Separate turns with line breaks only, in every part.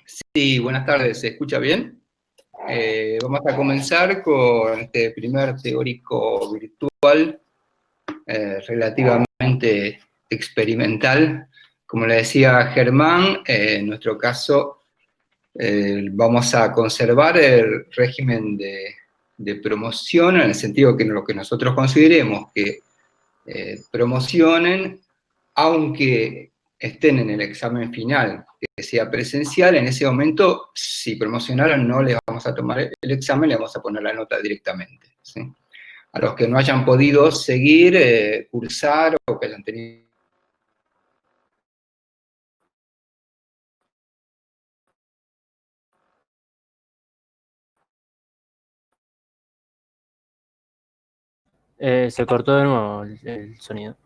Sí, buenas tardes, ¿se escucha bien? Vamos a comenzar con este primer teórico virtual relativamente experimental. Como le decía Germán, en nuestro caso vamos a conservar el régimen de promoción en el sentido que lo que nosotros consideremos que promocionen, aunque estén en el examen final, que sea presencial, en ese momento, si promocionaron, no les vamos a tomar el examen, le vamos a poner la nota directamente, ¿sí? A los que no hayan podido seguir, cursar o que hayan tenido...
Se cortó de nuevo el sonido.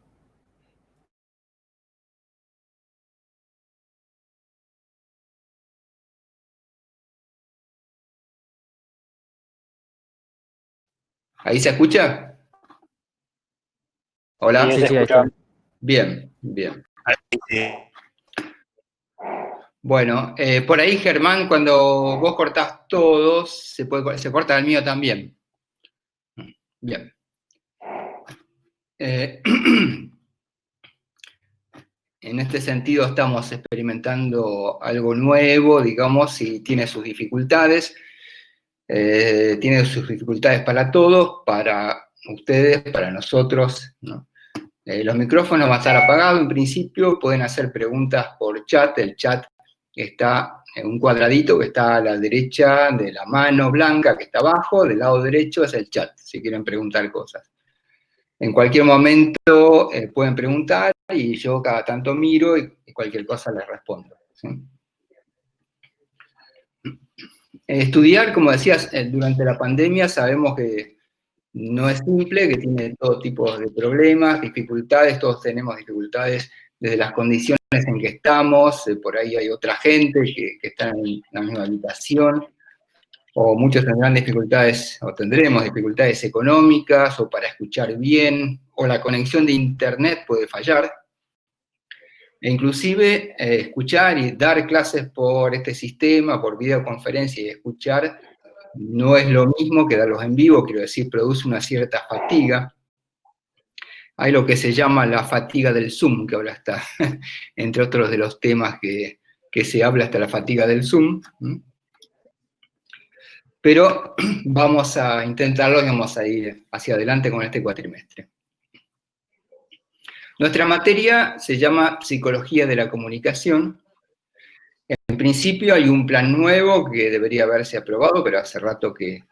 ¿Ahí se escucha? Hola.
Sí, ahí está.
Bien, bien. Bueno, por ahí, Germán, cuando vos cortás todos, se corta el mío también. Bien. En este sentido estamos experimentando algo nuevo, digamos, y tiene sus dificultades. Tiene sus dificultades para todos, para ustedes, para nosotros, ¿no? Los micrófonos van a estar apagados en principio, pueden hacer preguntas por chat. El chat está en un cuadradito que está a la derecha de la mano blanca que está abajo, del lado derecho es el chat, si quieren preguntar cosas. En cualquier momento pueden preguntar y yo cada tanto miro y cualquier cosa les respondo, ¿sí? Estudiar, como decías, durante la pandemia sabemos que no es simple, que tiene todo tipo de problemas, dificultades, todos tenemos dificultades desde las condiciones en que estamos, por ahí hay otra gente que está en la misma habitación, o muchos tendrán dificultades, o tendremos dificultades económicas, o para escuchar bien, o la conexión de internet puede fallar, e inclusive escuchar y dar clases por este sistema, por videoconferencia y escuchar, no es lo mismo que darlos en vivo, quiero decir, produce una cierta fatiga. Hay lo que se llama la fatiga del Zoom, que ahora está, entre otros de los temas que se habla, hasta la fatiga del Zoom. Pero vamos a intentarlo y vamos a ir hacia adelante con este cuatrimestre. Nuestra materia se llama Psicología de la Comunicación. En principio hay un plan nuevo que debería haberse aprobado, pero hace rato que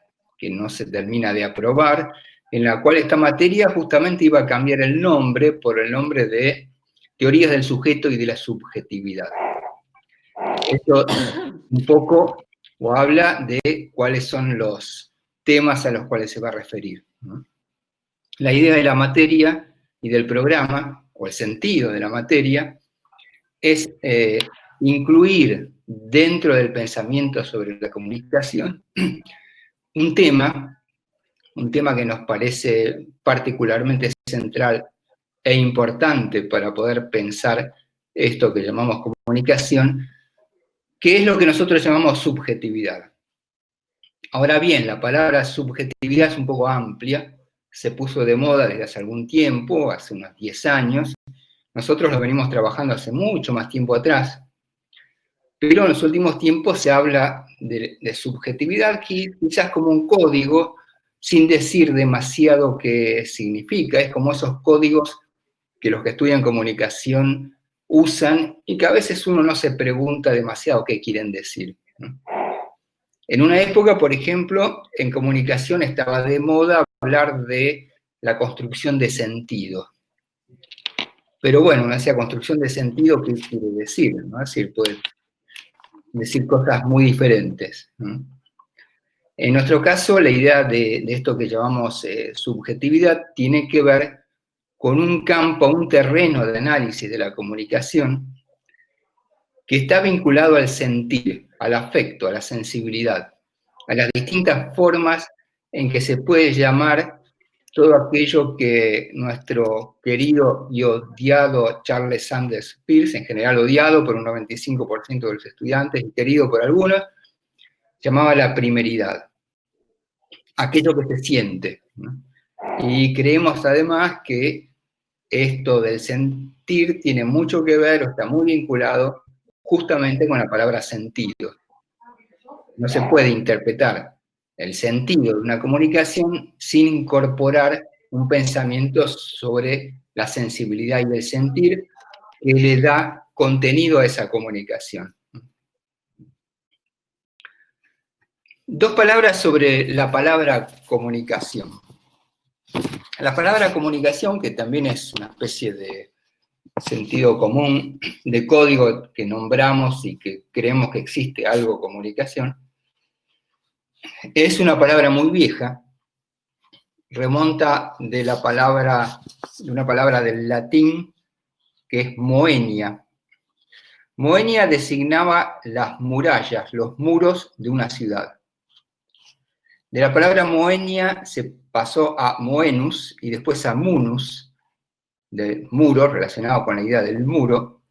no se termina de aprobar, en la cual esta materia justamente iba a cambiar el nombre por el nombre de Teorías del Sujeto y de la Subjetividad. Esto un poco o habla de cuáles son los temas a los cuales se va a referir, ¿no? La idea de la materia y del programa, o el sentido de la materia, es incluir dentro del pensamiento sobre la comunicación un tema que nos parece particularmente central e importante para poder pensar esto que llamamos comunicación, que es lo que nosotros llamamos subjetividad. Ahora bien, la palabra subjetividad es un poco amplia, se puso de moda desde hace algún tiempo, hace unos 10 años, nosotros lo venimos trabajando hace mucho más tiempo atrás, pero en los últimos tiempos se habla de subjetividad quizás como un código, sin decir demasiado qué significa, es como esos códigos que los que estudian comunicación usan y que a veces uno no se pregunta demasiado qué quieren decir, ¿no? En una época, por ejemplo, en comunicación estaba de moda hablar de la construcción de sentido. Pero bueno, uno decía construcción de sentido, ¿qué quiere decir? ¿No? Es decir, puede decir cosas muy diferentes, ¿no? En nuestro caso, la idea de esto que llamamos subjetividad tiene que ver con un campo, un terreno de análisis de la comunicación que está vinculado al sentir, al afecto, a la sensibilidad, a las distintas formas en que se puede llamar todo aquello que nuestro querido y odiado Charles Sanders Peirce, en general odiado por un 95% de los estudiantes y querido por algunos, llamaba la primeridad, aquello que se siente, ¿no? Y creemos además que esto del sentir tiene mucho que ver o está muy vinculado justamente con la palabra sentido. No se puede interpretar el sentido de una comunicación sin incorporar un pensamiento sobre la sensibilidad y el sentir que le da contenido a esa comunicación. Dos palabras sobre la palabra comunicación. La palabra comunicación, que también es una especie de sentido común, de código que nombramos y que creemos que existe algo comunicación, es una palabra muy vieja, remonta de una palabra del latín que es moenia. Moenia designaba las murallas, los muros de una ciudad. De la palabra moenia se pasó a moenus y después a munus, de muro, relacionado con la idea del muro,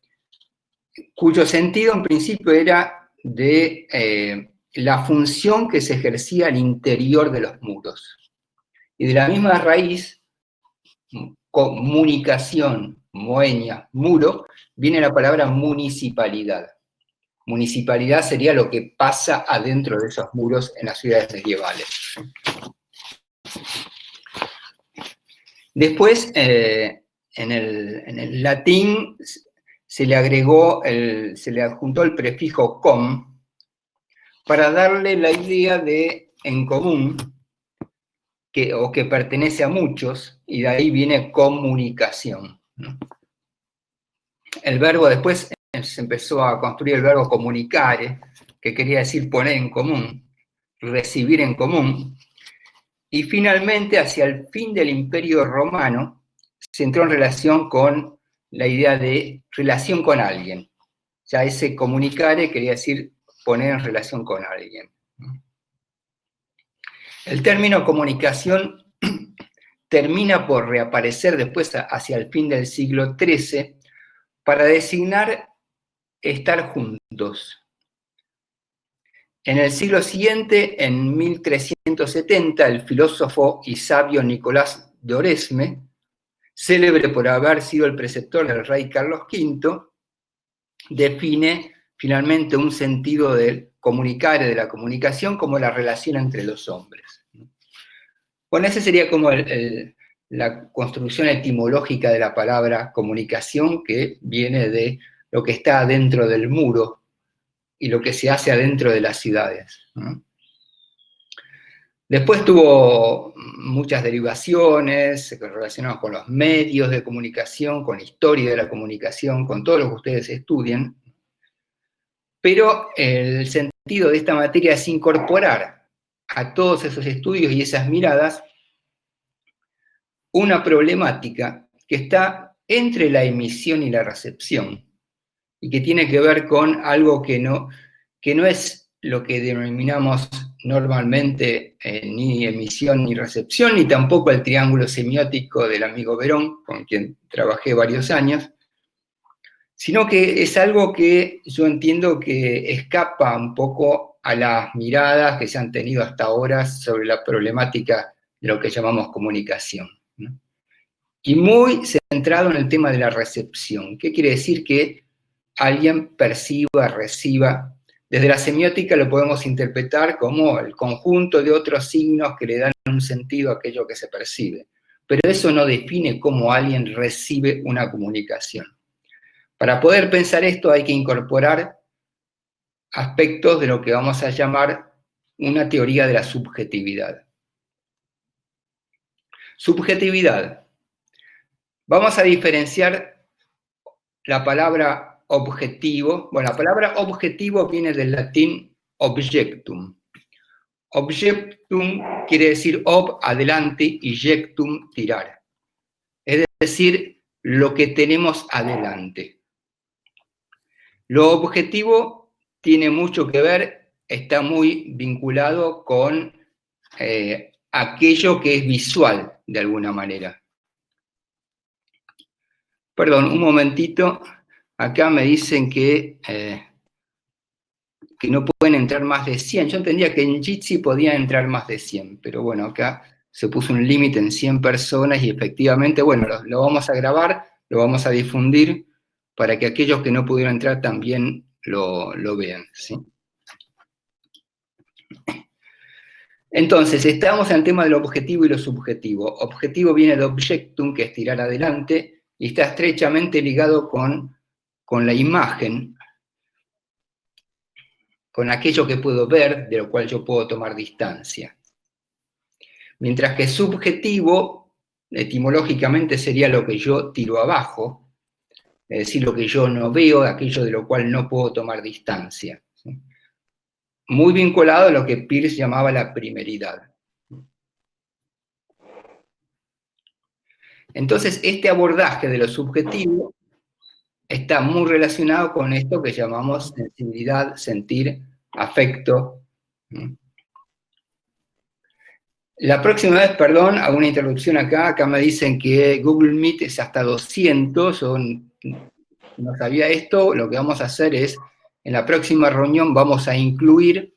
cuyo sentido en principio era de la función que se ejercía al interior de los muros. Y de la misma raíz, comunicación, moenia, muro, viene la palabra municipalidad. Municipalidad sería lo que pasa adentro de esos muros en las ciudades medievales. Después, en el latín se le adjuntó el prefijo com para darle la idea de en común, o que pertenece a muchos, y de ahí viene comunicación, ¿no? El verbo después se empezó a construir el verbo comunicare, que quería decir poner en común, recibir en común, y finalmente hacia el fin del Imperio Romano se entró en relación con la idea de relación con alguien. Ya ese comunicare quería decir poner en relación con alguien. El término comunicación termina por reaparecer después hacia el fin del siglo XIII para designar estar juntos. En el siglo siguiente, en 1370, el filósofo y sabio Nicolás de Oresme, célebre por haber sido el preceptor del rey Carlos V, define finalmente un sentido del comunicar, de la comunicación, como la relación entre los hombres. Bueno, esa sería como la construcción etimológica de la palabra comunicación, que viene de lo que está adentro del muro y lo que se hace adentro de las ciudades, ¿no? Después tuvo muchas derivaciones relacionadas con los medios de comunicación, con la historia de la comunicación, con todo lo que ustedes estudian, pero el sentido de esta materia es incorporar a todos esos estudios y esas miradas una problemática que está entre la emisión y la recepción, y que tiene que ver con algo que no es lo que denominamos normalmente ni emisión ni recepción, ni tampoco el triángulo semiótico del amigo Verón, con quien trabajé varios años, sino que es algo que yo entiendo que escapa un poco a las miradas que se han tenido hasta ahora sobre la problemática de lo que llamamos comunicación, ¿no? Y muy centrado en el tema de la recepción. ¿Qué quiere decir? Que alguien perciba, reciba. Desde la semiótica lo podemos interpretar como el conjunto de otros signos que le dan un sentido a aquello que se percibe. Pero eso no define cómo alguien recibe una comunicación. Para poder pensar esto hay que incorporar aspectos de lo que vamos a llamar una teoría de la subjetividad. Subjetividad. Vamos a diferenciar la palabra objetivo. Bueno, la palabra objetivo viene del latín objectum. Objectum quiere decir ob, adelante, y jectum, tirar. Es decir, lo que tenemos adelante. Lo objetivo tiene mucho que ver, está muy vinculado con aquello que es visual, de alguna manera. Perdón, un momentito. Acá me dicen que no pueden entrar más de 100. Yo entendía que en Jitsi podían entrar más de 100, pero bueno, acá se puso un límite en 100 personas y efectivamente, bueno, lo vamos a grabar, lo vamos a difundir para que aquellos que no pudieron entrar también lo vean, ¿sí? Entonces, estamos en el tema del objetivo y lo subjetivo. Objetivo viene de objectum, que es tirar adelante, y está estrechamente ligado con la imagen, con aquello que puedo ver, de lo cual yo puedo tomar distancia. Mientras que subjetivo, etimológicamente, sería lo que yo tiro abajo, es decir, lo que yo no veo, aquello de lo cual no puedo tomar distancia, ¿sí? Muy vinculado a lo que Peirce llamaba la primeridad. Entonces, este abordaje de lo subjetivo está muy relacionado con esto que llamamos sensibilidad, sentir, afecto. La próxima vez, perdón, hago una interrupción acá me dicen que Google Meet es hasta 200, no sabía esto, lo que vamos a hacer es, en la próxima reunión vamos a incluir,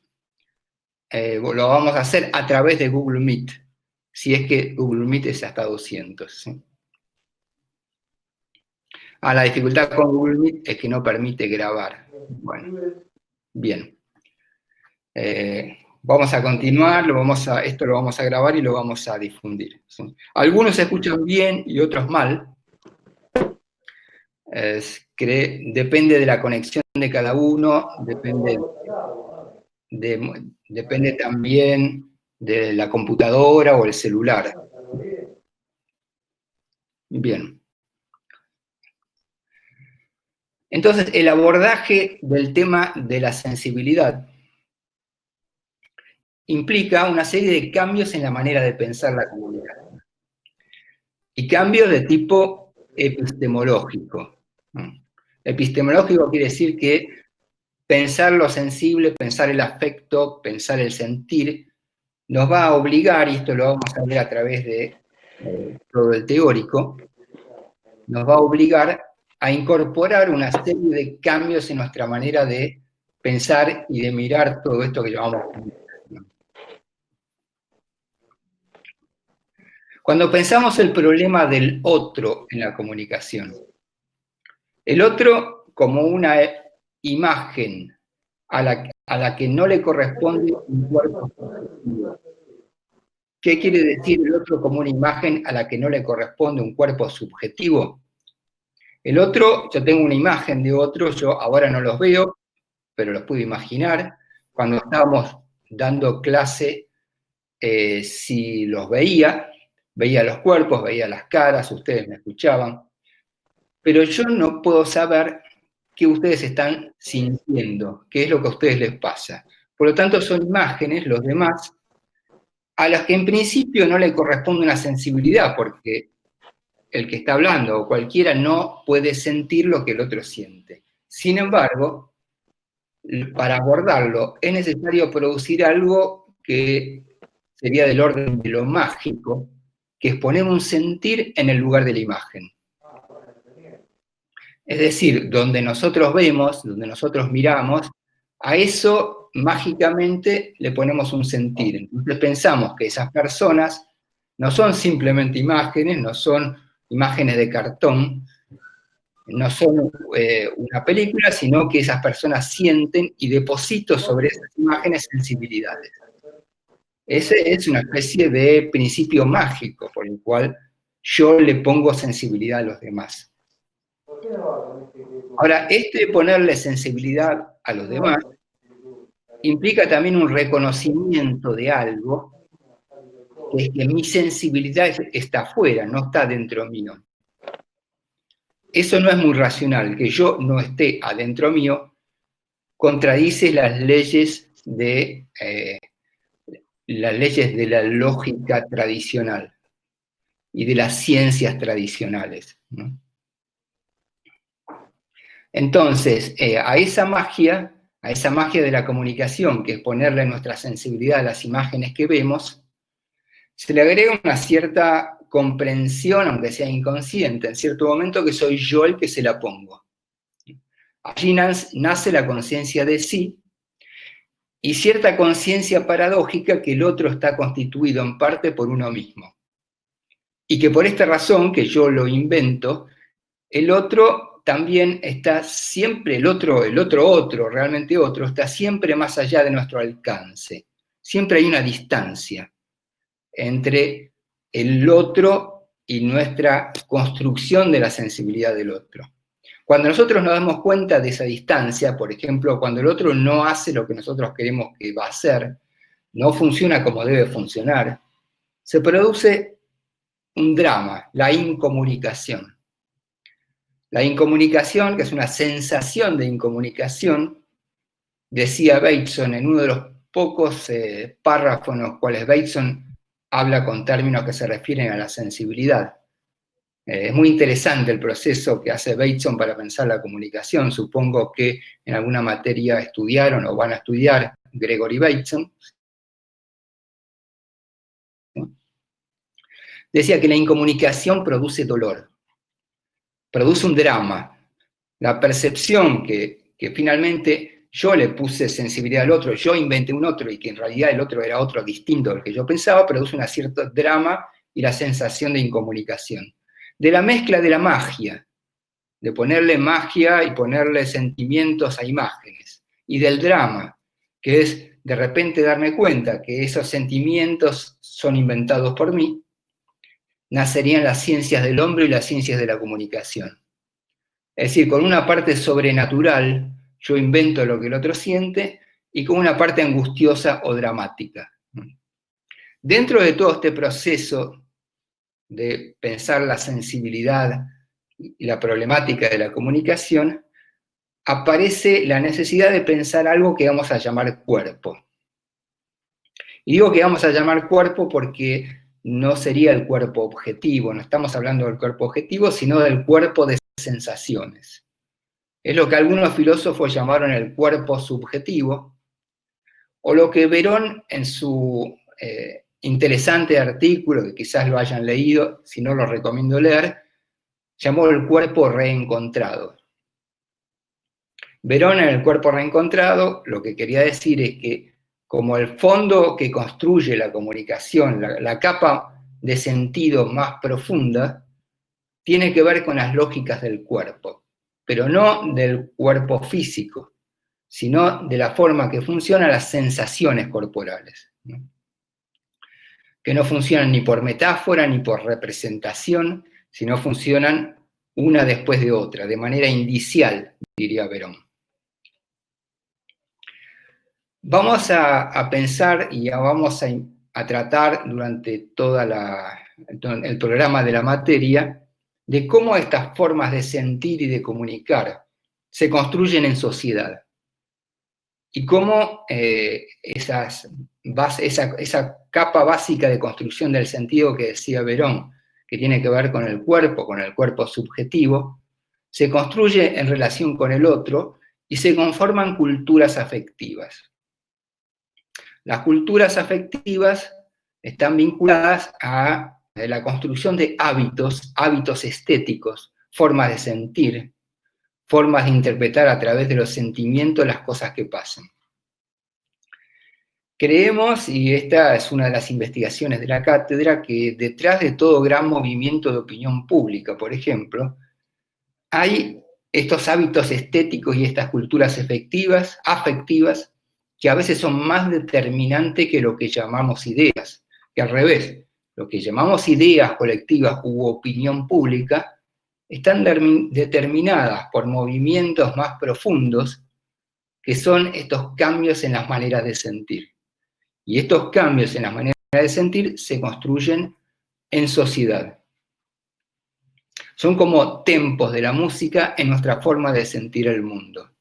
lo vamos a hacer a través de Google Meet, si es que Google Meet es hasta 200, ¿sí? La dificultad con Google Meet es que no permite grabar. Bueno, bien. Vamos a continuar, esto lo vamos a grabar y lo vamos a difundir, ¿sí? Algunos se escuchan bien y otros mal. Depende de la conexión de cada uno, depende también de la computadora o el celular. Bien. Entonces, el abordaje del tema de la sensibilidad implica una serie de cambios en la manera de pensar la comunicación. Y cambios de tipo epistemológico. Epistemológico quiere decir que pensar lo sensible, pensar el afecto, pensar el sentir, nos va a obligar, y esto lo vamos a ver a través de todo el teórico, nos va a obligar a incorporar una serie de cambios en nuestra manera de pensar y de mirar todo esto que llamamos comunicación. Cuando pensamos el problema del otro en la comunicación, el otro como una imagen a la que no le corresponde un cuerpo subjetivo. ¿Qué quiere decir el otro como una imagen a la que no le corresponde un cuerpo subjetivo? El otro, yo tengo una imagen de otro, yo ahora no los veo, pero los puedo imaginar. Cuando estábamos dando clase, si los veía los cuerpos, veía las caras, ustedes me escuchaban, pero yo no puedo saber qué ustedes están sintiendo, qué es lo que a ustedes les pasa. Por lo tanto, son imágenes, los demás, a las que en principio no le corresponde una sensibilidad, porque el que está hablando o cualquiera no puede sentir lo que el otro siente. Sin embargo, para abordarlo es necesario producir algo que sería del orden de lo mágico, que es poner un sentir en el lugar de la imagen. Es decir, donde nosotros vemos, donde nosotros miramos, a eso mágicamente le ponemos un sentir. Entonces pensamos que esas personas no son simplemente imágenes, no son imágenes de cartón, no son una película, sino que esas personas sienten y deposito sobre esas imágenes sensibilidades. Ese es una especie de principio mágico por el cual yo le pongo sensibilidad a los demás. Ahora, este de ponerle sensibilidad a los demás implica también un reconocimiento de algo, que es que mi sensibilidad está afuera, no está dentro mío. Eso no es muy racional, que yo no esté adentro mío, contradice las leyes de la lógica tradicional y de las ciencias tradicionales, ¿no? Entonces, a esa magia de la comunicación, que es ponerle nuestra sensibilidad a las imágenes que vemos, se le agrega una cierta comprensión, aunque sea inconsciente, en cierto momento que soy yo el que se la pongo. Allí nace la conciencia de sí y cierta conciencia paradójica que el otro está constituido en parte por uno mismo. Y que por esta razón, que yo lo invento, el otro también está siempre, el otro, realmente otro, está siempre más allá de nuestro alcance. Siempre hay una distancia entre el otro y nuestra construcción de la sensibilidad del otro. Cuando nosotros nos damos cuenta de esa distancia, por ejemplo, cuando el otro no hace lo que nosotros queremos que va a hacer, no funciona como debe funcionar, se produce un drama, la incomunicación. La incomunicación, que es una sensación de incomunicación, decía Bateson en uno de los pocos párrafos en los cuales Bateson habla con términos que se refieren a la sensibilidad. Es muy interesante el proceso que hace Bateson para pensar la comunicación. Supongo que en alguna materia estudiaron o van a estudiar Gregory Bateson. Decía que la incomunicación produce dolor, produce un drama. La percepción que finalmente yo le puse sensibilidad al otro, yo inventé un otro y que en realidad el otro era otro distinto al que yo pensaba, produce un cierto drama y la sensación de incomunicación. De la mezcla de la magia, de ponerle magia y ponerle sentimientos a imágenes, y del drama, que es de repente darme cuenta que esos sentimientos son inventados por mí, nacerían las ciencias del hombre y las ciencias de la comunicación. Es decir, con una parte sobrenatural, yo invento lo que el otro siente, y con una parte angustiosa o dramática. Dentro de todo este proceso de pensar la sensibilidad y la problemática de la comunicación, aparece la necesidad de pensar algo que vamos a llamar cuerpo. Y digo que vamos a llamar cuerpo porque no sería el cuerpo objetivo, no estamos hablando del cuerpo objetivo, sino del cuerpo de sensaciones. Es lo que algunos filósofos llamaron el cuerpo subjetivo, o lo que Verón en su interesante artículo, que quizás lo hayan leído, si no lo recomiendo leer, llamó el cuerpo reencontrado. Verón en el cuerpo reencontrado lo que quería decir es que como el fondo que construye la comunicación, la capa de sentido más profunda, tiene que ver con las lógicas del cuerpo, pero no del cuerpo físico, sino de la forma que funcionan las sensaciones corporales, ¿no? Que no funcionan ni por metáfora ni por representación, sino funcionan una después de otra, de manera indicial, diría Verón. Vamos a pensar y vamos a tratar durante todo el programa de la materia de cómo estas formas de sentir y de comunicar se construyen en sociedad y cómo esa capa básica de construcción del sentido que decía Verón, que tiene que ver con el cuerpo subjetivo, se construye en relación con el otro y se conforman culturas afectivas. Las culturas afectivas están vinculadas a la construcción de hábitos estéticos, formas de sentir, formas de interpretar a través de los sentimientos las cosas que pasan. Creemos, y esta es una de las investigaciones de la cátedra, que detrás de todo gran movimiento de opinión pública, por ejemplo, hay estos hábitos estéticos y estas culturas afectivas, que a veces son más determinantes que lo que llamamos ideas, que al revés, lo que llamamos ideas colectivas u opinión pública, están determinadas por movimientos más profundos, que son estos cambios en las maneras de sentir. Y estos cambios en las maneras de sentir se construyen en sociedad. Son como tempos de la música en nuestra forma de sentir el mundo.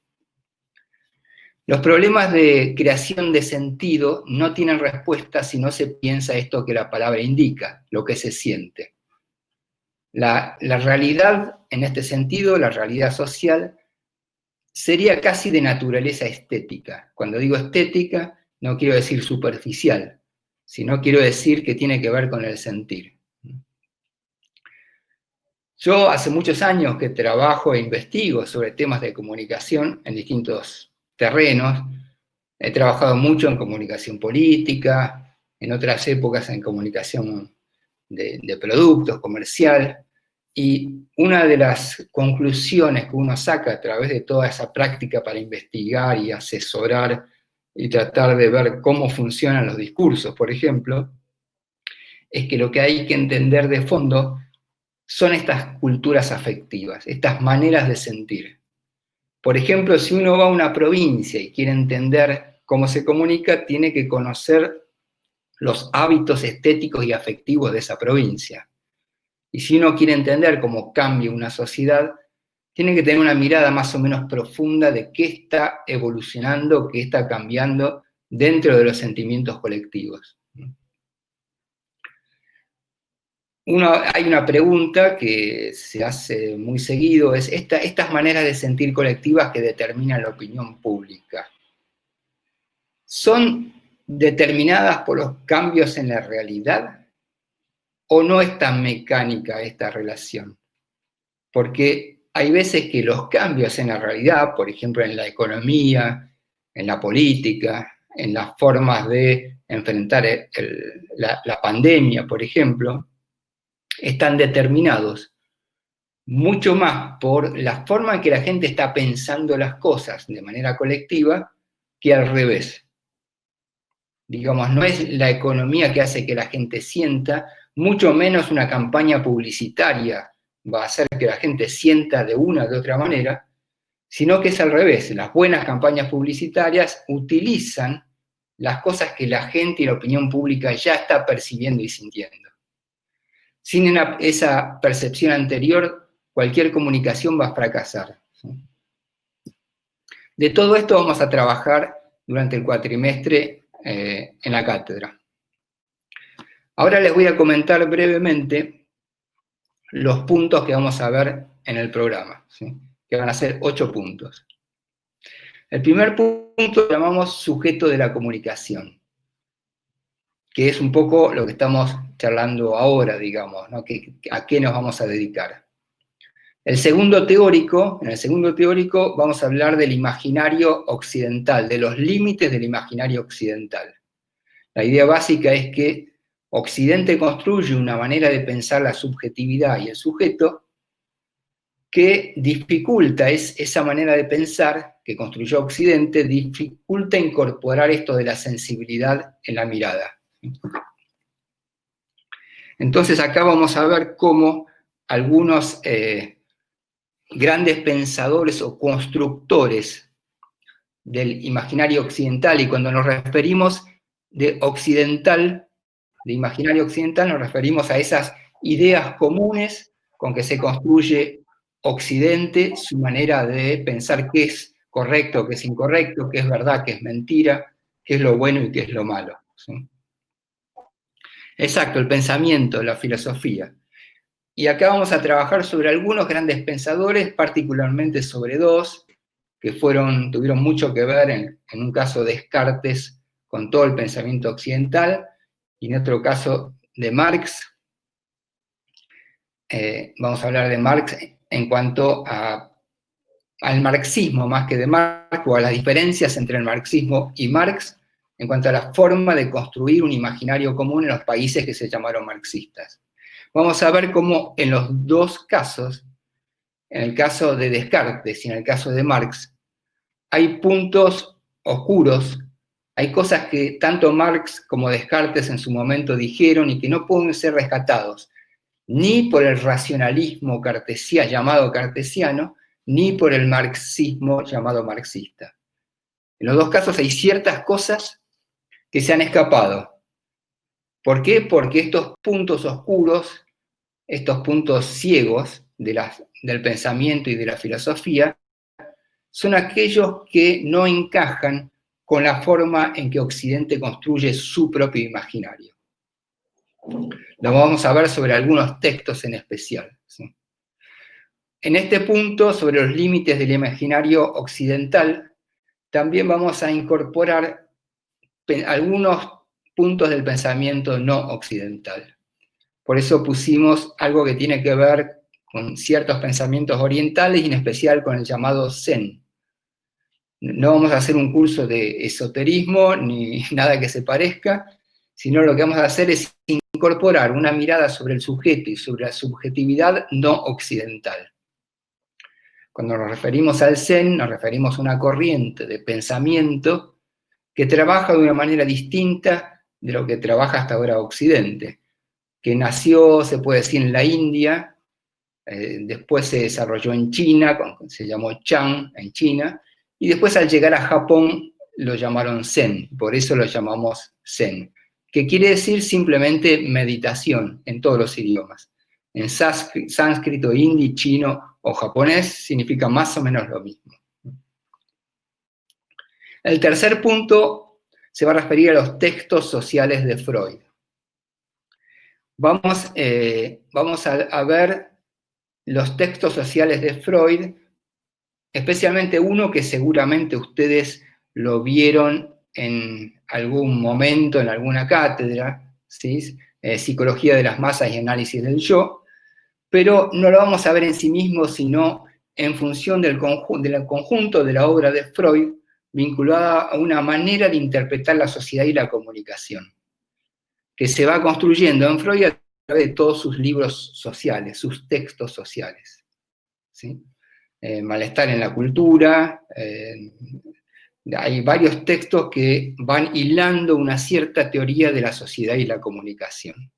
Los problemas de creación de sentido no tienen respuesta si no se piensa esto que la palabra indica, lo que se siente. La realidad, en este sentido, la realidad social, sería casi de naturaleza estética. Cuando digo estética, no quiero decir superficial, sino quiero decir que tiene que ver con el sentir. Yo hace muchos años que trabajo e investigo sobre temas de comunicación en distintos terrenos. He trabajado mucho en comunicación política, en otras épocas en comunicación de productos, comercial, y una de las conclusiones que uno saca a través de toda esa práctica para investigar y asesorar y tratar de ver cómo funcionan los discursos, por ejemplo, es que lo que hay que entender de fondo son estas culturas afectivas, estas maneras de sentir. Por ejemplo, si uno va a una provincia y quiere entender cómo se comunica, tiene que conocer los hábitos estéticos y afectivos de esa provincia. Y si uno quiere entender cómo cambia una sociedad, tiene que tener una mirada más o menos profunda de qué está evolucionando, qué está cambiando dentro de los sentimientos colectivos. Hay una pregunta que se hace muy seguido, es estas maneras de sentir colectivas que determinan la opinión pública, ¿son determinadas por los cambios en la realidad o no es tan mecánica esta relación? Porque hay veces que los cambios en la realidad, por ejemplo en la economía, en la política, en las formas de enfrentar la pandemia, por ejemplo, están determinados mucho más por la forma en que la gente está pensando las cosas de manera colectiva que al revés. Digamos, no es la economía que hace que la gente sienta, mucho menos una campaña publicitaria va a hacer que la gente sienta de una o de otra manera, sino que es al revés. Las buenas campañas publicitarias utilizan las cosas que la gente y la opinión pública ya está percibiendo y sintiendo. Sin esa percepción anterior, cualquier comunicación va a fracasar. De todo esto vamos a trabajar durante el cuatrimestre en la cátedra. Ahora les voy a comentar brevemente los puntos que vamos a ver en el programa, ¿sí? Que van a ser 8 puntos. El primer punto lo llamamos sujeto de la comunicación, que es un poco lo que estamos charlando ahora, digamos, ¿no? ¿A qué nos vamos a dedicar? En el segundo teórico vamos a hablar del imaginario occidental, de los límites del imaginario occidental. La idea básica es que Occidente construye una manera de pensar la subjetividad y el sujeto que dificulta, esa manera de pensar que construyó Occidente, dificulta incorporar esto de la sensibilidad en la mirada. Entonces acá vamos a ver cómo algunos grandes pensadores o constructores del imaginario occidental, y cuando nos referimos de occidental, de imaginario occidental, nos referimos a esas ideas comunes con que se construye Occidente, su manera de pensar qué es correcto, qué es incorrecto, qué es verdad, qué es mentira, qué es lo bueno y qué es lo malo, ¿sí? Exacto, el pensamiento, la filosofía. Y acá vamos a trabajar sobre algunos grandes pensadores, particularmente sobre 2, que tuvieron mucho que ver, en un caso Descartes, con todo el pensamiento occidental, y en otro caso de Marx. Vamos a hablar de Marx en cuanto al marxismo, más que de Marx, o a las diferencias entre el marxismo y Marx, en cuanto a la forma de construir un imaginario común en los países que se llamaron marxistas. Vamos a ver cómo en los 2 casos, en el caso de Descartes y en el caso de Marx, hay puntos oscuros, hay cosas que tanto Marx como Descartes en su momento dijeron y que no pueden ser rescatados, ni por el racionalismo cartesiano, llamado cartesiano, ni por el marxismo llamado marxista. En los 2 casos hay ciertas cosas que se han escapado. ¿Por qué? Porque estos puntos oscuros, estos puntos ciegos del pensamiento y de la filosofía, son aquellos que no encajan con la forma en que Occidente construye su propio imaginario. Lo vamos a ver sobre algunos textos en especial, ¿sí? En este punto, sobre los límites del imaginario occidental, también vamos a incorporar algunos puntos del pensamiento no occidental. Por eso pusimos algo que tiene que ver con ciertos pensamientos orientales y en especial con el llamado Zen. No vamos a hacer un curso de esoterismo ni nada que se parezca, sino lo que vamos a hacer es incorporar una mirada sobre el sujeto y sobre la subjetividad no occidental. Cuando nos referimos al Zen, nos referimos a una corriente de pensamiento que trabaja de una manera distinta de lo que trabaja hasta ahora Occidente, que nació, se puede decir, en la India, después se desarrolló en China, se llamó Chan en China, y después al llegar a Japón lo llamaron Zen, por eso lo llamamos Zen, que quiere decir simplemente meditación en todos los idiomas. En sánscrito, hindi, chino o japonés significa más o menos lo mismo. El tercer punto se va a referir a los textos sociales de Freud. Vamos a ver los textos sociales de Freud, especialmente uno que seguramente ustedes lo vieron en algún momento, en alguna cátedra, ¿sí? Psicología de las masas y análisis del yo, pero no lo vamos a ver en sí mismo, sino en función del conjunto de la obra de Freud, vinculada a una manera de interpretar la sociedad y la comunicación, que se va construyendo en Freud a través de todos sus libros sociales, sus textos sociales, ¿sí? Malestar en la cultura, hay varios textos que van hilando una cierta teoría de la sociedad y la comunicación.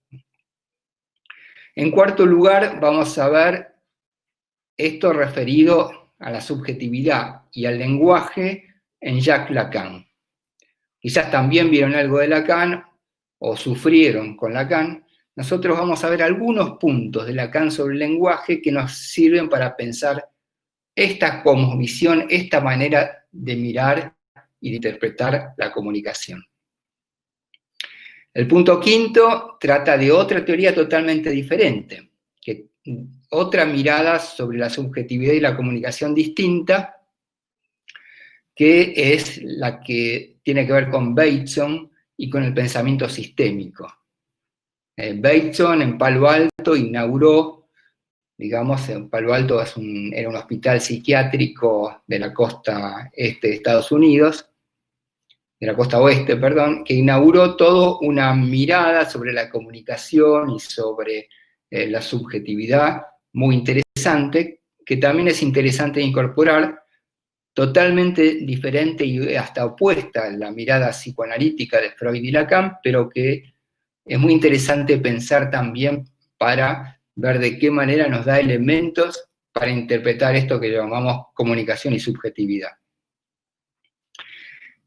En cuarto lugar, vamos a ver esto referido a la subjetividad y al lenguaje en Jacques Lacan. Quizás también vieron algo de Lacan o sufrieron con Lacan. Nosotros vamos a ver algunos puntos de Lacan sobre el lenguaje que nos sirven para pensar esta cosmovisión, esta manera de mirar y de interpretar la comunicación. El punto quinto trata de otra teoría totalmente diferente, otra mirada sobre la subjetividad y la comunicación distinta, que es la que tiene que ver con Bateson y con el pensamiento sistémico. Bateson en Palo Alto inauguró, digamos, en Palo Alto era un hospital psiquiátrico de la costa este de Estados Unidos, de la costa oeste, perdón, que inauguró toda una mirada sobre la comunicación y sobre la subjetividad muy interesante, que también es interesante incorporar, totalmente diferente y hasta opuesta a la mirada psicoanalítica de Freud y Lacan, pero que es muy interesante pensar también para ver de qué manera nos da elementos para interpretar esto que llamamos comunicación y subjetividad.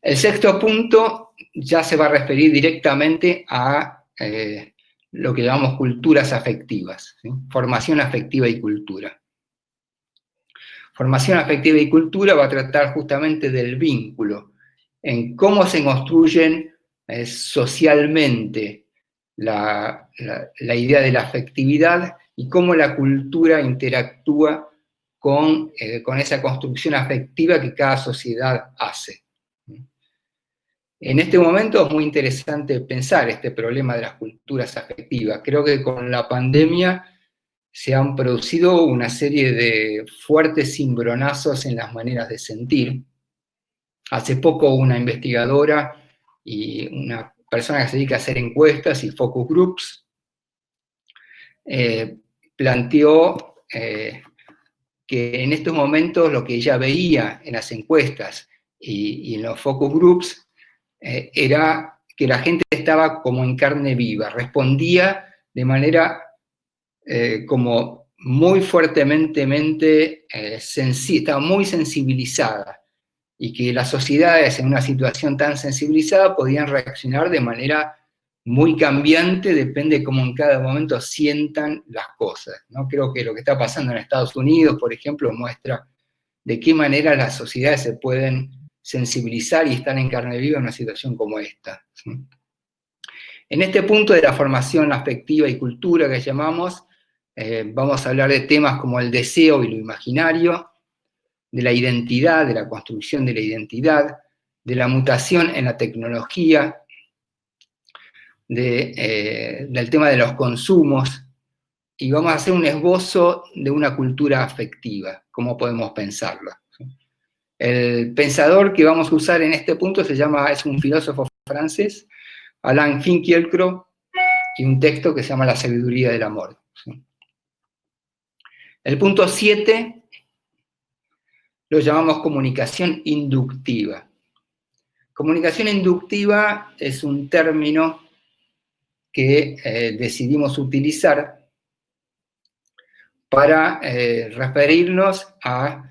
El sexto punto ya se va a referir directamente a lo que llamamos culturas afectivas, ¿sí? Formación afectiva y cultura. Formación afectiva y cultura va a tratar justamente del vínculo, en cómo se construyen socialmente la idea de la afectividad y cómo la cultura interactúa con esa construcción afectiva que cada sociedad hace. En este momento es muy interesante pensar este problema de las culturas afectivas. Creo que con la pandemia se han producido una serie de fuertes cimbronazos en las maneras de sentir. Hace poco una investigadora y una persona que se dedica a hacer encuestas y focus groups planteó que en estos momentos lo que ella veía en las encuestas y en los focus groups era que la gente estaba como en carne viva, respondía de manera como muy fuertemente estaba muy sensibilizada, y que las sociedades en una situación tan sensibilizada podían reaccionar de manera muy cambiante, depende de cómo en cada momento sientan las cosas, ¿no? Creo que lo que está pasando en Estados Unidos, por ejemplo, muestra de qué manera las sociedades se pueden sensibilizar y estar en carne viva en una situación como esta, ¿sí? En este punto de la formación afectiva y cultura que llamamos, vamos a hablar de temas como el deseo y lo imaginario, de la identidad, de la construcción de la identidad, de la mutación en la tecnología, del tema de los consumos, y vamos a hacer un esbozo de una cultura afectiva, cómo podemos pensarla. El pensador que vamos a usar en este punto es un filósofo francés, Alain Finkielkraut, y un texto que se llama La sabiduría del amor. El punto 7 lo llamamos comunicación inductiva. Comunicación inductiva es un término que decidimos utilizar para referirnos a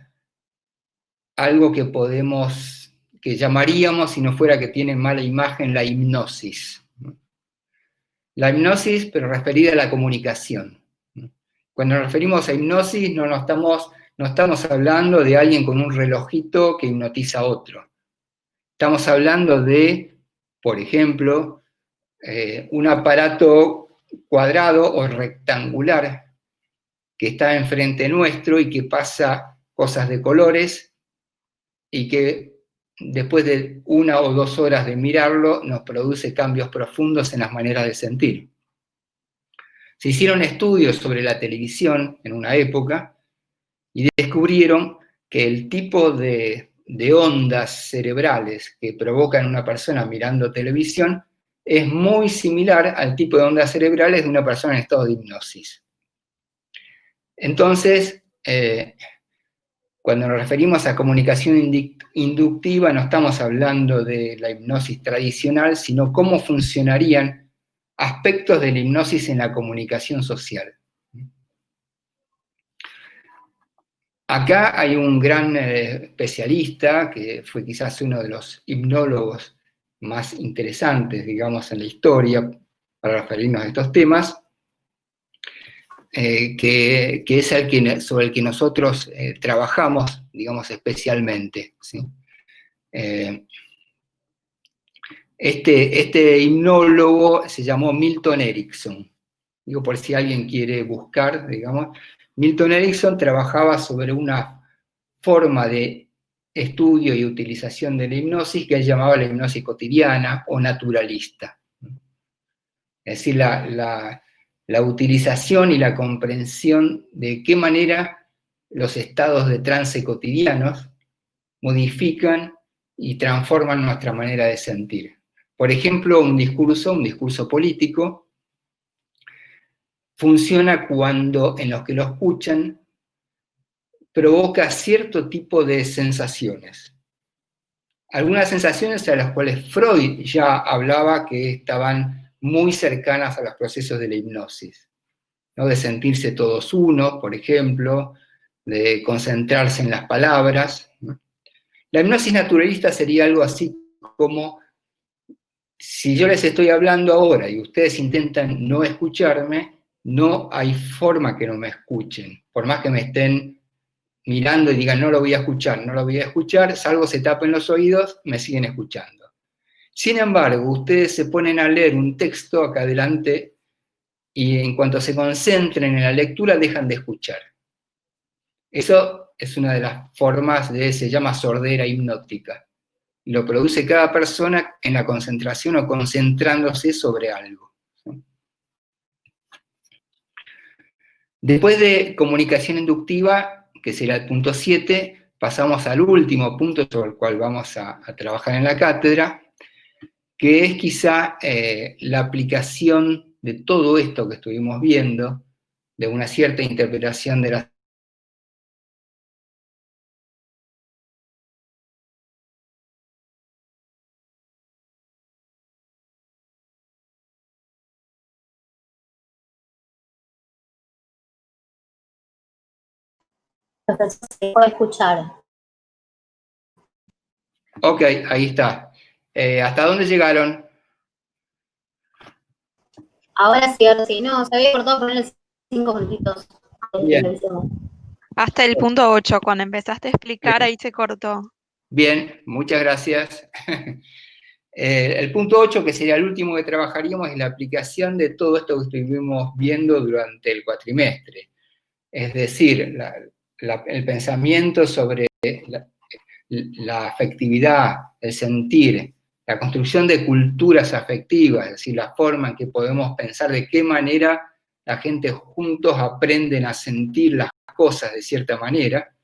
algo que llamaríamos, si no fuera que tiene mala imagen, la hipnosis. La hipnosis, pero referida a la comunicación. Cuando nos referimos a hipnosis, no estamos hablando de alguien con un relojito que hipnotiza a otro. Estamos hablando de, por ejemplo, un aparato cuadrado o rectangular que está enfrente nuestro y que pasa cosas de colores y que después de 1 o 2 horas de mirarlo nos produce cambios profundos en las maneras de sentir. Se hicieron estudios sobre la televisión en una época y descubrieron que el tipo de ondas cerebrales que provocan una persona mirando televisión es muy similar al tipo de ondas cerebrales de una persona en estado de hipnosis. Entonces, cuando nos referimos a comunicación inductiva, no estamos hablando de la hipnosis tradicional, sino cómo funcionarían aspectos de la hipnosis en la comunicación social. Acá hay un gran especialista, que fue quizás uno de los hipnólogos más interesantes, digamos, en la historia, para referirnos a estos temas, que es sobre el que nosotros trabajamos, digamos, especialmente, ¿sí? Este hipnólogo se llamó Milton Erickson. Digo, por si alguien quiere buscar, digamos. Milton Erickson trabajaba sobre una forma de estudio y utilización de la hipnosis que él llamaba la hipnosis cotidiana o naturalista. Es decir, la utilización y la comprensión de qué manera los estados de trance cotidianos modifican y transforman nuestra manera de sentir. Por ejemplo, un discurso político, funciona cuando en los que lo escuchan provoca cierto tipo de sensaciones. Algunas sensaciones a las cuales Freud ya hablaba que estaban muy cercanas a los procesos de la hipnosis, ¿no? De sentirse todos uno, por ejemplo, de concentrarse en las palabras, ¿no? La hipnosis naturalista sería algo así como, si yo les estoy hablando ahora y ustedes intentan no escucharme, no hay forma que no me escuchen. Por más que me estén mirando y digan, no lo voy a escuchar, salvo se tapen los oídos, me siguen escuchando. Sin embargo, ustedes se ponen a leer un texto acá adelante y en cuanto se concentren en la lectura, dejan de escuchar. Eso es una de las formas se llama sordera hipnótica. Lo produce cada persona en la concentración o concentrándose sobre algo. Después de comunicación inductiva, que será el punto 7, pasamos al último punto sobre el cual vamos a trabajar en la cátedra, que es quizá la aplicación de todo esto que estuvimos viendo, de una cierta interpretación de las
Se puede escuchar.
Ok, ahí está. ¿Hasta dónde llegaron?
Ahora sí, no, se había cortado ponerle 5 minutitos.
Bien.
Hasta el punto 8, cuando empezaste a explicar,
Bien.
ahí se cortó.
Bien, muchas gracias. El punto 8, que sería el último que trabajaríamos, es la aplicación de todo esto que estuvimos viendo durante el cuatrimestre. Es decir, el pensamiento sobre la afectividad, el sentir, la construcción de culturas afectivas, es decir, la forma en que podemos pensar de qué manera la gente juntos aprenden a sentir las cosas de cierta manera,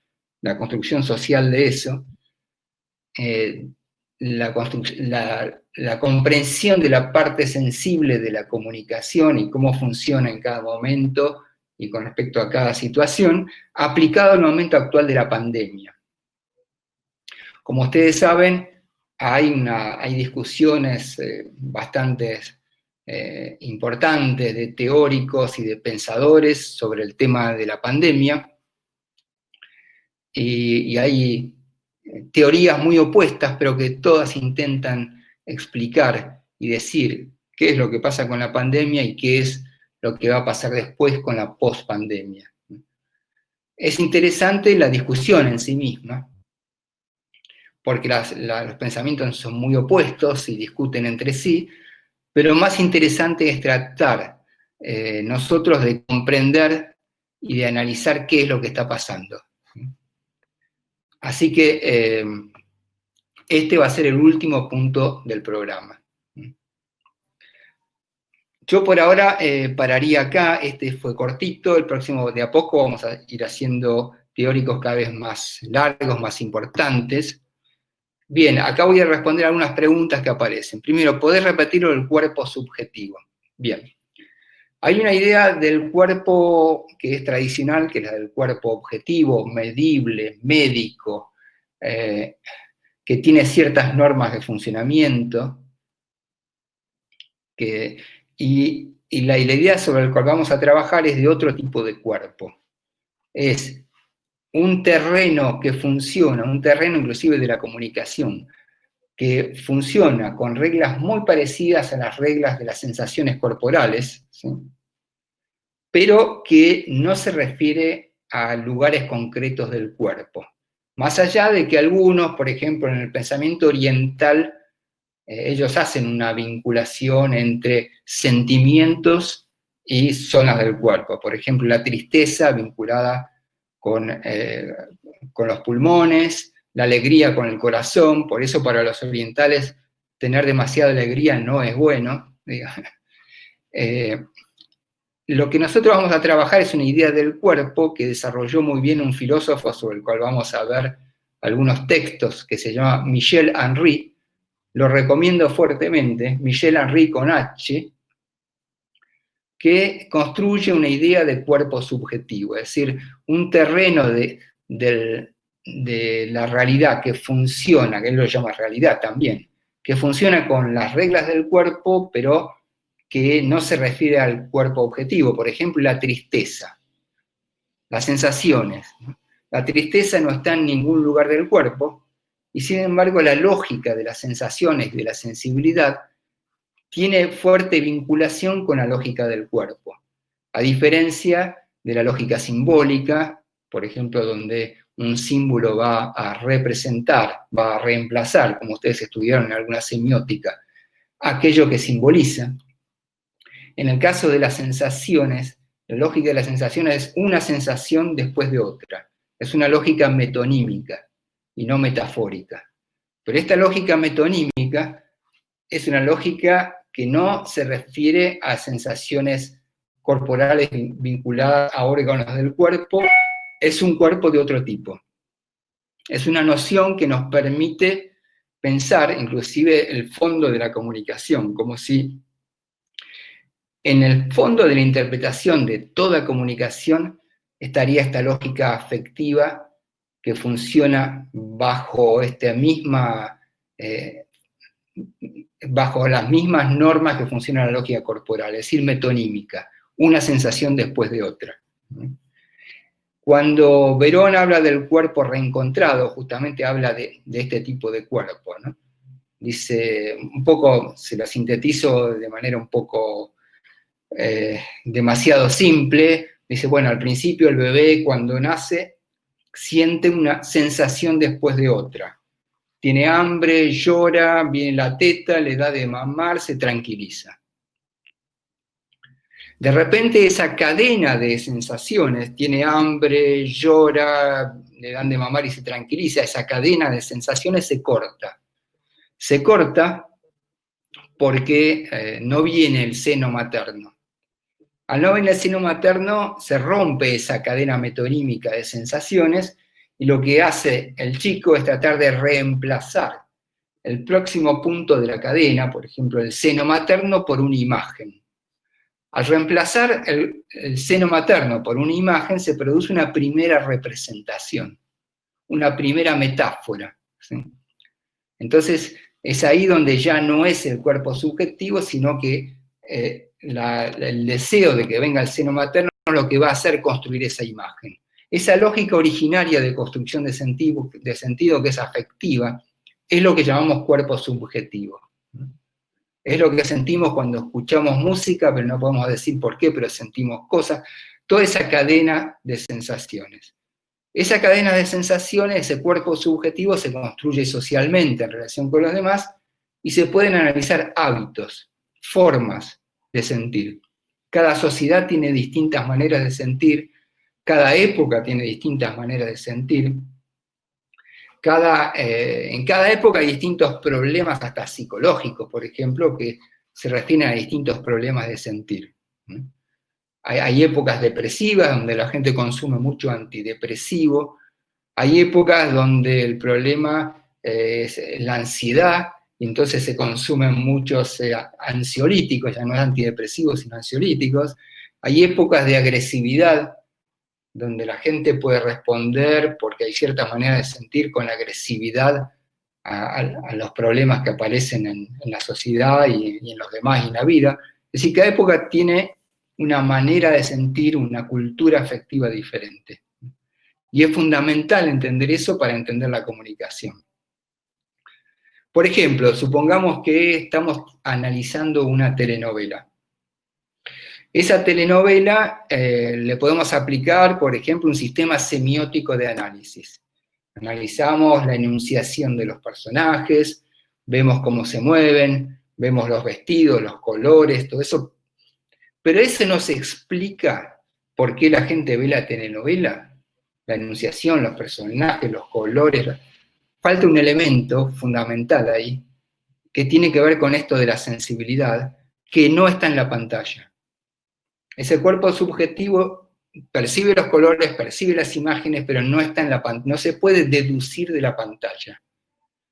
la construcción social de eso, la comprensión de la parte sensible de la comunicación y cómo funciona en cada momento y con respecto a cada situación, aplicado al momento actual de la pandemia. Como ustedes saben, hay discusiones bastante importantes de teóricos y de pensadores sobre el tema de la pandemia, y hay teorías muy opuestas, pero que todas intentan explicar y decir qué es lo que pasa con la pandemia y qué es lo que va a pasar después con la pospandemia. Es interesante la discusión en sí misma, porque los pensamientos son muy opuestos y discuten entre sí, pero más interesante es tratar nosotros de comprender y de analizar qué es lo que está pasando. Así que este va a ser el último punto del programa. Yo por ahora pararía acá, este fue cortito, el próximo de a poco vamos a ir haciendo teóricos cada vez más largos, más importantes. Bien, acá voy a responder algunas preguntas que aparecen. Primero, ¿podés repetirlo del cuerpo subjetivo? Bien. Hay una idea del cuerpo que es tradicional, que es la del cuerpo objetivo, medible, médico, que tiene ciertas normas de funcionamiento, y la idea sobre la cual vamos a trabajar es de otro tipo de cuerpo. Es un terreno que funciona, un terreno inclusive de la comunicación, que funciona con reglas muy parecidas a las reglas de las sensaciones corporales, ¿sí? Pero que no se refiere a lugares concretos del cuerpo. Más allá de que algunos, por ejemplo, en el pensamiento oriental, ellos hacen una vinculación entre sentimientos y zonas del cuerpo. Por ejemplo, la tristeza vinculada con los pulmones, la alegría con el corazón, por eso para los orientales tener demasiada alegría no es bueno. Lo que nosotros vamos a trabajar es una idea del cuerpo que desarrolló muy bien un filósofo sobre el cual vamos a ver algunos textos, que se llama Michel Henry. Lo recomiendo fuertemente, Michel Henry con H, que construye una idea de cuerpo subjetivo, es decir, un terreno de la realidad que funciona, que él lo llama realidad también, que funciona con las reglas del cuerpo, pero que no se refiere al cuerpo objetivo. Por ejemplo, la tristeza, las sensaciones. La tristeza no está en ningún lugar del cuerpo, y sin embargo la lógica de las sensaciones y de la sensibilidad tiene fuerte vinculación con la lógica del cuerpo, a diferencia de la lógica simbólica, por ejemplo, donde un símbolo va a representar, va a reemplazar, como ustedes estudiaron en alguna semiótica, aquello que simboliza. En el caso de las sensaciones, la lógica de las sensaciones es una sensación después de otra. Es una lógica metonímica y no metafórica. Pero esta lógica metonímica es una lógica que no se refiere a sensaciones corporales vinculadas a órganos del cuerpo, es un cuerpo de otro tipo. Es una noción que nos permite pensar inclusive el fondo de la comunicación, como si en el fondo de la interpretación de toda comunicación estaría esta lógica afectiva que funciona bajo bajo las mismas normas que funciona la lógica corporal, es decir, metonímica, una sensación después de otra. Cuando Verón habla del cuerpo reencontrado, justamente habla de este tipo de cuerpo, ¿no? Dice, un poco, se lo sintetizo de manera un poco demasiado simple, dice, bueno, al principio el bebé cuando nace siente una sensación después de otra. Tiene hambre, llora, viene la teta, le da de mamar, se tranquiliza. De repente esa cadena de sensaciones, tiene hambre, llora, le dan de mamar y se tranquiliza, esa cadena de sensaciones se corta. Se corta porque no viene el seno materno. Al no venir el seno materno, se rompe esa cadena metonímica de sensaciones y lo que hace el chico es tratar de reemplazar el próximo punto de la cadena, por ejemplo, el seno materno, por una imagen. Al reemplazar el seno materno por una imagen, se produce una primera representación, una primera metáfora, ¿sí? Entonces, es ahí donde ya no es el cuerpo subjetivo, sino que el deseo de que venga el seno materno es lo que va a hacer construir esa imagen. Esa lógica originaria de construcción de sentido, que es afectiva, es lo que llamamos cuerpo subjetivo. Es lo que sentimos cuando escuchamos música, pero no podemos decir por qué, pero sentimos cosas. Toda esa cadena de sensaciones. Esa cadena de sensaciones, ese cuerpo subjetivo, se construye socialmente en relación con los demás y se pueden analizar hábitos, formas de sentir. Cada sociedad tiene distintas maneras de sentir, cada época tiene distintas maneras de sentir. En cada época hay distintos problemas, hasta psicológicos, por ejemplo, que se refieren a distintos problemas de sentir. Hay épocas depresivas donde la gente consume mucho antidepresivo, hay épocas donde el problema es la ansiedad, y entonces se consumen muchos ansiolíticos, ya no es antidepresivos, sino ansiolíticos. Hay épocas de agresividad, donde la gente puede responder, porque hay ciertas maneras de sentir con agresividad a los problemas que aparecen en la sociedad y en los demás y en la vida. Es decir, cada época tiene una manera de sentir, una cultura afectiva diferente. Y es fundamental entender eso para entender la comunicación. Por ejemplo, supongamos que estamos analizando una telenovela. Esa telenovela le podemos aplicar, por ejemplo, un sistema semiótico de análisis. Analizamos la enunciación de los personajes, vemos cómo se mueven, vemos los vestidos, los colores, todo eso. Pero eso nos explica por qué la gente ve la telenovela, la enunciación, los personajes, los colores. Falta un elemento fundamental ahí, que tiene que ver con esto de la sensibilidad, que no está en la pantalla. Ese cuerpo subjetivo percibe los colores, percibe las imágenes, pero no está en la pantalla, no se puede deducir de la pantalla,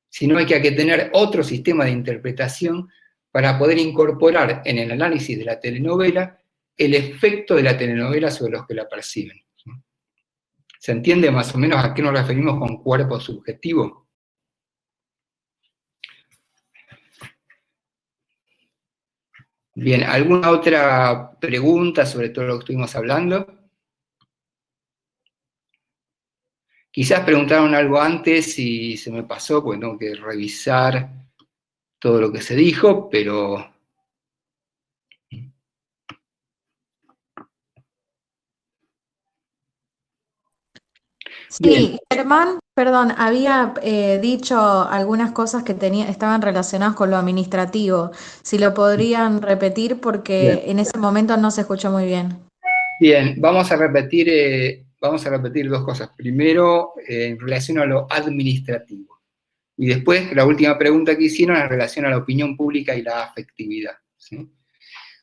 sino hay que tener otro sistema de interpretación para poder incorporar en el análisis de la telenovela el efecto de la telenovela sobre los que la perciben. ¿Se entiende más o menos a qué nos referimos con cuerpo subjetivo? Bien, ¿alguna otra pregunta sobre todo lo que estuvimos hablando? Quizás preguntaron algo antes y se me pasó, porque tengo que revisar todo lo que se dijo, pero...
Sí,
Bien.
Germán, perdón, había dicho algunas cosas que estaban relacionadas con lo administrativo. Si lo podrían repetir porque
Bien.
en ese momento no se escuchó muy bien.
Bien, vamos a repetir dos cosas. Primero, en relación a lo administrativo. Y después, la última pregunta que hicieron en relación a la opinión pública y la afectividad, ¿sí?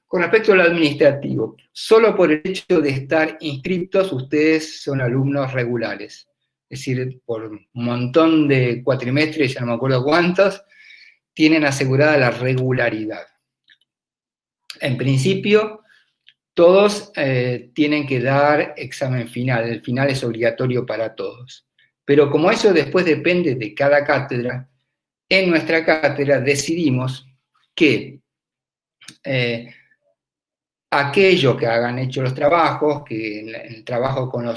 Con respecto a lo administrativo, solo por el hecho de estar inscritos, ustedes son alumnos regulares. Es decir, por un montón de cuatrimestres, ya no me acuerdo cuántos, tienen asegurada la regularidad. En principio, todos tienen que dar examen final, el final es obligatorio para todos. Pero como eso después depende de cada cátedra, en nuestra cátedra decidimos que aquellos que hagan hecho los trabajos, que en el trabajo con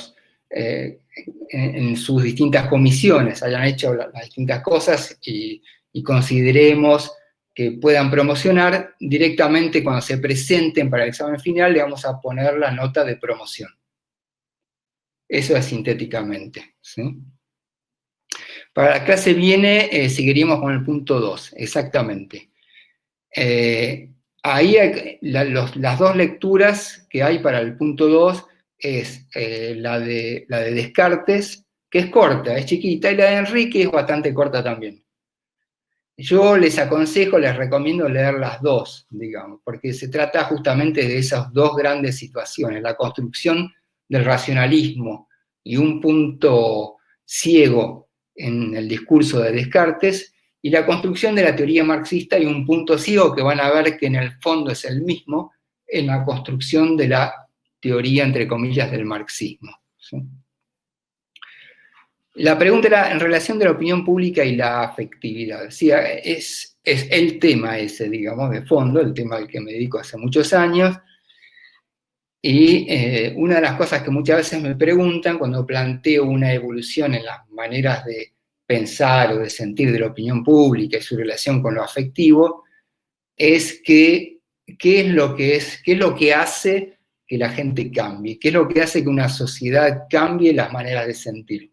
en sus distintas comisiones hayan hecho las distintas cosas y consideremos que puedan promocionar, directamente cuando se presenten para el examen final le vamos a poner la nota de promoción. Eso es sintéticamente, ¿sí? Para la clase viene seguiríamos con el punto 2, exactamente. Ahí las dos lecturas que hay para el punto 2 es la de Descartes, que es corta, es chiquita, y la de Enrique es bastante corta también. Yo les aconsejo, les recomiendo leer las dos, digamos, porque se trata justamente de esas dos grandes situaciones, la construcción del racionalismo y un punto ciego en el discurso de Descartes, y la construcción de la teoría marxista y un punto ciego que van a ver que en el fondo es el mismo en la construcción de la teoría, entre comillas, del marxismo, ¿sí? La pregunta era en relación de la opinión pública y la afectividad. Sí, es el tema ese, digamos, de fondo, el tema al que me dedico hace muchos años. Y una de las cosas que muchas veces me preguntan cuando planteo una evolución en las maneras de pensar o de sentir de la opinión pública y su relación con lo afectivo, es qué es lo que hace que la gente cambie, qué es lo que hace que una sociedad cambie las maneras de sentir.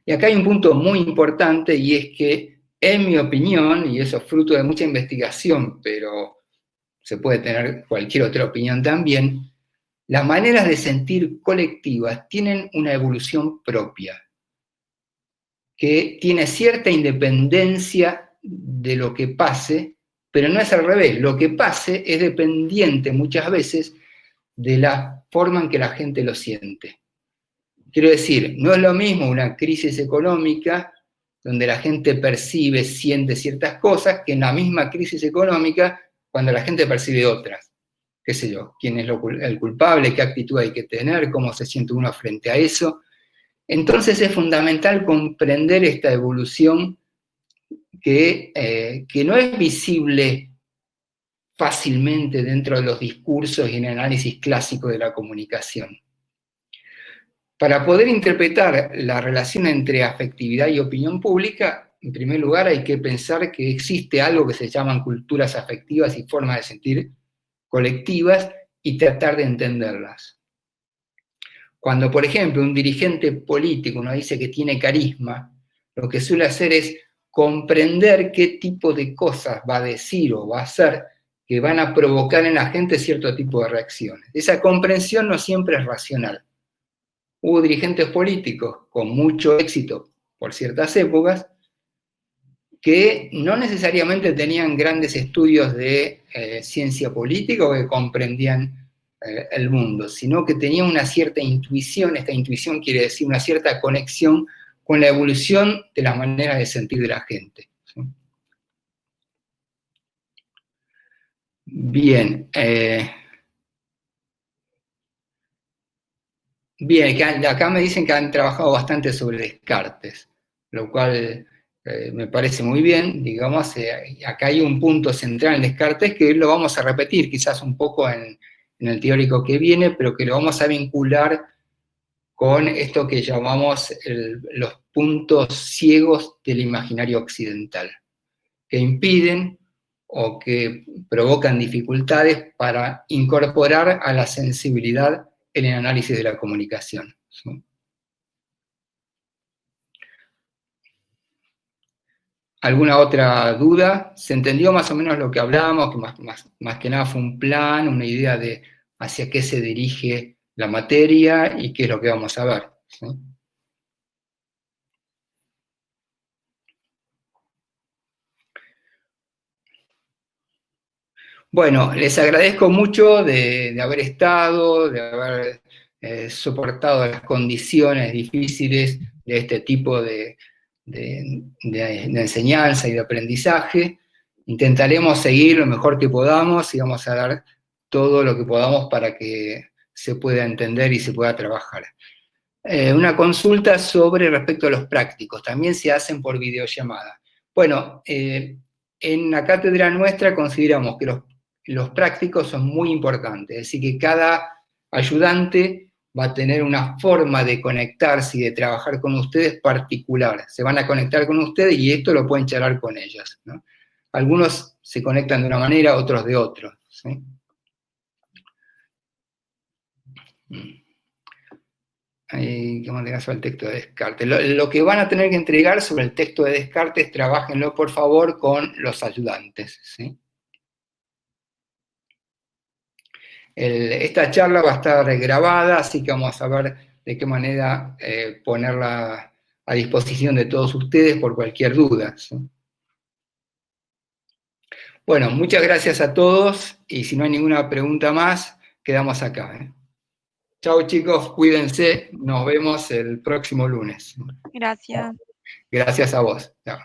Y acá hay un punto muy importante, y es que, en mi opinión, y eso es fruto de mucha investigación, pero se puede tener cualquier otra opinión también, las maneras de sentir colectivas tienen una evolución propia, que tiene cierta independencia de lo que pase, pero no es al revés. Lo que pase es dependiente muchas veces de la forma en que la gente lo siente. Quiero decir, no es lo mismo una crisis económica donde la gente percibe, siente ciertas cosas, que en la misma crisis económica cuando la gente percibe otras. Qué sé yo, quién es el culpable, qué actitud hay que tener, cómo se siente uno frente a eso. Entonces es fundamental comprender esta evolución que no es visible fácilmente dentro de los discursos y en el análisis clásico de la comunicación. Para poder interpretar la relación entre afectividad y opinión pública, en primer lugar hay que pensar que existe algo que se llaman culturas afectivas y formas de sentir colectivas y tratar de entenderlas. Cuando, por ejemplo, un dirigente político nos dice que tiene carisma, lo que suele hacer es comprender qué tipo de cosas va a decir o va a hacer que van a provocar en la gente cierto tipo de reacciones. Esa comprensión no siempre es racional. Hubo dirigentes políticos con mucho éxito por ciertas épocas que no necesariamente tenían grandes estudios de ciencia política o que comprendían el mundo, sino que tenían una cierta intuición. Esta intuición quiere decir una cierta conexión con la evolución de las maneras de sentir de la gente, ¿sí? Bien. Bien, acá me dicen que han trabajado bastante sobre Descartes, lo cual me parece muy bien. Digamos, acá hay un punto central en Descartes que lo vamos a repetir quizás un poco en el teórico que viene, pero que lo vamos a vincular con esto que llamamos los puntos ciegos del imaginario occidental, que impiden o que provocan dificultades para incorporar a la sensibilidad en el análisis de la comunicación, ¿sí? ¿Alguna otra duda? ¿Se entendió más o menos lo que hablábamos? Que más que nada fue un plan, una idea de hacia qué se dirige la materia y qué es lo que vamos a ver, ¿sí? Bueno, les agradezco mucho de haber estado, de haber soportado las condiciones difíciles de este tipo de enseñanza y de aprendizaje. Intentaremos seguir lo mejor que podamos y vamos a dar todo lo que podamos para que se pueda entender y se pueda trabajar. Una consulta sobre respecto a los prácticos, también se hacen por videollamada. Bueno, en la cátedra nuestra consideramos que los prácticos son muy importantes, es decir, que cada ayudante va a tener una forma de conectarse y de trabajar con ustedes particular. Se van a conectar con ustedes y esto lo pueden charlar con ellos, ¿no? Algunos se conectan de una manera, otros de otra, ¿sí? ¿Qué más le caso al texto de Descartes? Lo que van a tener que entregar sobre el texto de Descartes, trabájenlo por favor con los ayudantes, ¿sí? Esta charla va a estar grabada, así que vamos a ver de qué manera ponerla a disposición de todos ustedes por cualquier duda, ¿sí? Bueno, muchas gracias a todos y si no hay ninguna pregunta más, quedamos acá. Chao chicos, cuídense, nos vemos el próximo lunes.
Gracias.
Gracias a vos. Chao.